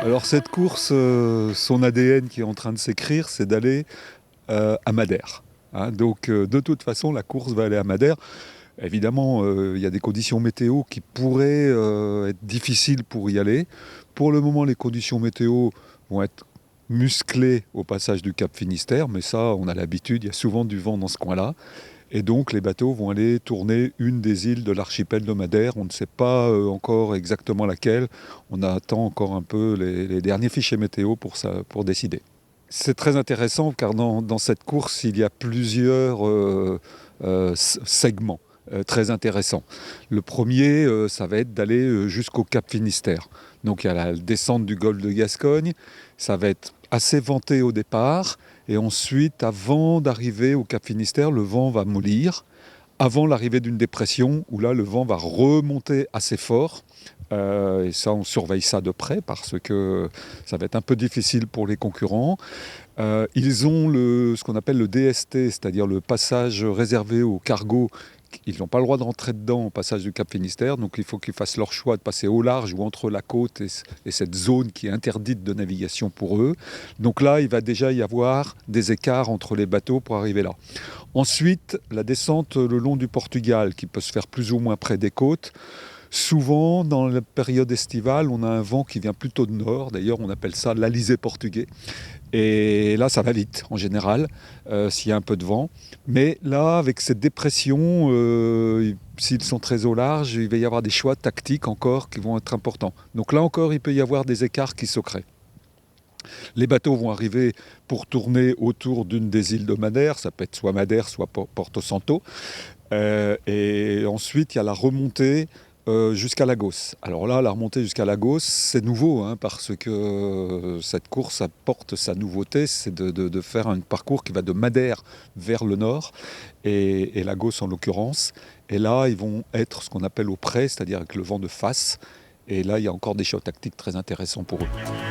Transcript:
Alors cette course, son ADN qui est en train de s'écrire, c'est d'aller à Madère, hein. Donc de toute façon, la course va aller à Madère. Évidemment, il y a des conditions météo qui pourraient être difficiles pour y aller. Pour le moment, les conditions météo vont être musclées au passage du Cap Finistère, mais ça, on a l'habitude, il y a souvent du vent dans ce coin-là. Et donc les bateaux vont aller tourner une des îles de l'archipel de Madère. On ne sait pas encore exactement laquelle. On attend encore un peu les derniers fichiers météo pour décider. C'est très intéressant car dans cette course, il y a plusieurs segments très intéressants. Le premier, ça va être d'aller jusqu'au Cap Finistère. Donc il y a la descente du golfe de Gascogne. Ça va être assez venté au départ. Et ensuite, avant d'arriver au Cap Finistère, le vent va mollir. Avant l'arrivée d'une dépression, où là, le vent va remonter assez fort. Et ça, on surveille ça de près parce que ça va être un peu difficile pour les concurrents. Ils ont ce qu'on appelle le DST, c'est-à-dire le passage réservé aux cargos. Ils n'ont pas le droit de rentrer dedans au passage du Cap Finistère, donc il faut qu'ils fassent leur choix de passer au large ou entre la côte et cette zone qui est interdite de navigation pour eux. Donc là, il va déjà y avoir des écarts entre les bateaux pour arriver là. Ensuite, la descente le long du Portugal, qui peut se faire plus ou moins près des côtes. Souvent, dans la période estivale, on a un vent qui vient plutôt de nord. D'ailleurs, on appelle ça l'alizé portugais. Et là, ça va vite, en général, s'il y a un peu de vent. Mais là, avec cette dépression, s'ils sont très au large, il va y avoir des choix tactiques encore qui vont être importants. Donc là encore, il peut y avoir des écarts qui se créent. Les bateaux vont arriver pour tourner autour d'une des îles de Madère. Ça peut être soit Madère, soit Porto Santo. Et ensuite, il y a la remontée jusqu'à Lagos. Alors là, la remontée jusqu'à Lagos, c'est nouveau, hein, parce que cette course apporte sa nouveauté, c'est de faire un parcours qui va de Madère vers le nord, et Lagos en l'occurrence. Et là, ils vont être ce qu'on appelle au près, c'est-à-dire avec le vent de face. Et là, il y a encore des choix tactiques très intéressants pour eux.